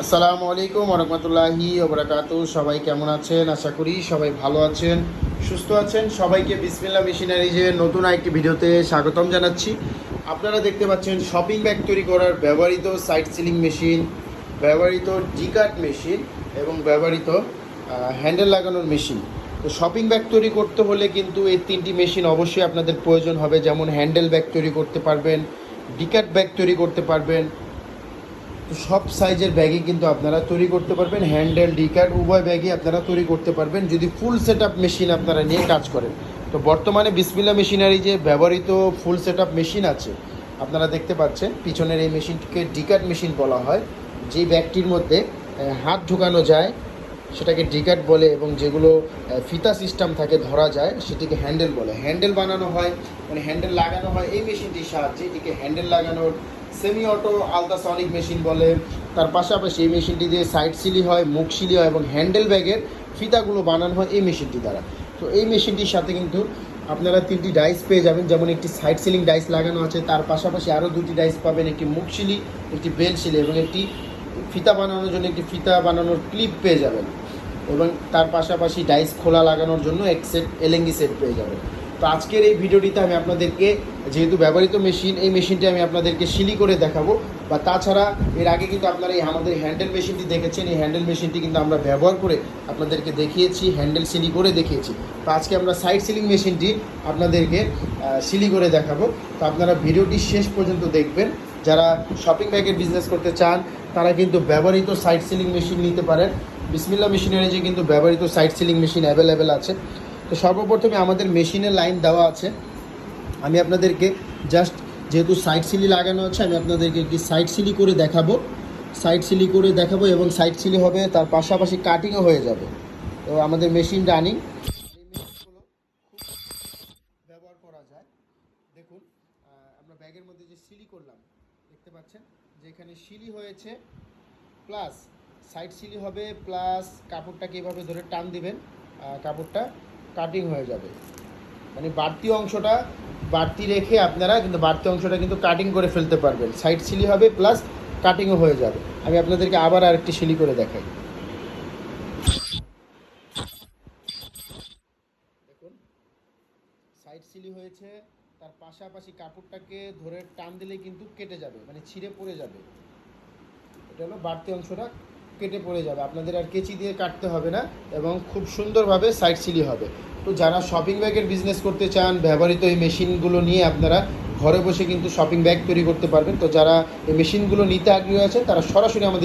আসসালামু আলাইকুম রহমতুল্লাহি ওবরাকাতু। সবাই কেমন আছেন? আশা করি সবাই ভালো আছেন, সুস্থ আছেন। সবাইকে বিসমিল্লাহ মেশিনারিজের নতুন একটি ভিডিওতে স্বাগতম জানাচ্ছি। আপনারা দেখতে পাচ্ছেন শপিং ব্যাগ তৈরি করার ব্যবহৃত সাইড সিলিং মেশিন, ব্যবহৃত ডিকাট মেশিন এবং ব্যবহৃত হ্যান্ডেল লাগানোর মেশিন। তো শপিং ব্যাগ তৈরি করতে হলে কিন্তু এই তিনটি মেশিন অবশ্যই আপনাদের প্রয়োজন হবে। যেমন হ্যান্ডেল ব্যাগ তৈরি করতে পারবেন, ডিকাট ব্যাগ তৈরি করতে পারবেন। তো সব সাইজের ব্যাগই কিন্তু আপনারা তৈরি করতে পারবেন, হ্যান্ডেল ডিকাট উভয় ব্যাগই আপনারা তৈরি করতে পারবেন যদি ফুল সেট আপ মেশিন আপনারা নিয়ে কাজ করেন। তো বর্তমানে বিসমিল্লাহ মেশিনারি যে ব্যবহৃত ফুল সেট আপ মেশিন আছে আপনারা দেখতে পাচ্ছেন, পিছনের এই মেশিনটিকে ডিকাট মেশিন বলা হয়। যেই ব্যাগটির মধ্যে হাত ঢোকানো যায় সেটাকে ডিকাট বলে, এবং যেগুলো ফিতা সিস্টেম থাকে ধরা যায় সেটিকে হ্যান্ডেল বলে। হ্যান্ডেল বানানো হয় মানে হ্যান্ডেল লাগানো হয় এই মেশিনটির সাহায্যে, এটিকে হ্যান্ডেল লাগানোর সেমি অটো আলট্রাসনিক মেশিন বলে। তার পাশাপাশি এই মেশিনটি দিয়ে সাইড সিলি হয়, মুখ সিলি হয় এবং হ্যান্ডেল ব্যাগের ফিতাগুলো বানানো হয় এই মেশিনটি দ্বারা। তো এই মেশিনটির সাথে কিন্তু আপনারা তিনটি ডাইস পেয়ে যাবেন, যেমন একটি সাইড সিলিং ডাইস লাগানো আছে, তার পাশাপাশি আরও দুটি ডাইস পাবেন, একটি মুখ সিলি, একটি বেল সিলি এবং একটি ফিতা বানানোর জন্য একটি ফিতা বানানোর ক্লিপ পেয়ে যাবেন, এবং তার পাশাপাশি ডাইস খোলা লাগানোর জন্য এক সেট এলেঙ্গি সেট পেয়ে যাবেন। তো আজকের এই ভিডিওটিতে আমি আপনাদেরকে, যেহেতু ব্যবহৃত মেশিন, এই মেশিনটি আমি আপনাদেরকে সিলি করে দেখাবো। বা তাছাড়া এর আগে কিন্তু আপনারা এই আমাদের হ্যান্ডেল মেশিনটি দেখেছেন, এই হ্যান্ডেল মেশিনটি কিন্তু আমরা ব্যবহার করে আপনাদেরকে দেখিয়েছি, হ্যান্ডেল সিলি করে দেখিয়েছি। তো আজকে আমরা সাইড সিলিং মেশিনটি আপনাদেরকে সিলি করে দেখাবো। তো আপনারা ভিডিওটি শেষ পর্যন্ত দেখবেন। যারা শপিং ব্যাগের বিজনেস করতে চান তারা কিন্তু ব্যবহৃত সাইড সিলিং মেশিন নিতে পারেন। বিসমিল্লাহ মেশিনারিজে কিন্তু ব্যবহৃত সাইড সিলিং মেশিন অ্যাভেলেবেল আছে। তো সর্বপ্রথমে আমাদের মেশিনের লাইন দেওয়া আছে। আমি আপনাদেরকে জাস্ট, যেহেতু সাইড সিলি লাগানো আছে, আমি আপনাদেরকে একটি সাইড সিলি করে দেখাবো। সাইড সিলি করে দেখাবো এবং সাইড সিলি হবে, তার পাশাপাশি কাটিংও হয়ে যাবে। তো আমাদের মেশিন রানিং, ব্যবহার করা যায়। দেখুন, আমরা ব্যাগের মধ্যে যে সিলি করলাম দেখতে পাচ্ছেন যে এখানে সিলি হয়েছে, প্লাস সাইড সিলি হবে, প্লাস কাপড়টাকে এভাবে ধরে টান দিবেন, কাপড়টা কাটিং হয়ে যাবে। মানে বাড়তি অংশটা বাড়তি রেখে আপনারা কিন্তু বাড়তি অংশটা কিন্তু কাটিং করে ফেলতে পারবেন। সাইড সিলি হবে প্লাস কাটিংও হয়ে যাবে। আমি আপনাদেরকে আবার আরেকটি সিলি করে দেখাই। দেখুন, সাইড সিলি হয়েছে, তার পাশাপাশি কাপড়টাকে ধরে টান দিলে কিন্তু কেটে যাবে, মানে ছিঁড়ে পড়ে যাবে। এটা হলো বাড়তি অংশটা কেটে পড়ে যাবে, আপনাদের আর কেচি দিয়ে কাটতে হবে না এবং খুব সুন্দরভাবে সাইড সিলি হবে। তো যারা শপিং ব্যাগের বিজনেস করতে চান, ব্যবহৃত এই মেশিনগুলো নিয়ে আপনারা ঘরে বসে কিন্তু শপিং ব্যাগ তৈরি করতে পারবেন। তো যারা এই মেশিনগুলো নিতে আগ্রহী আছেন তারা সরাসরি আমাদের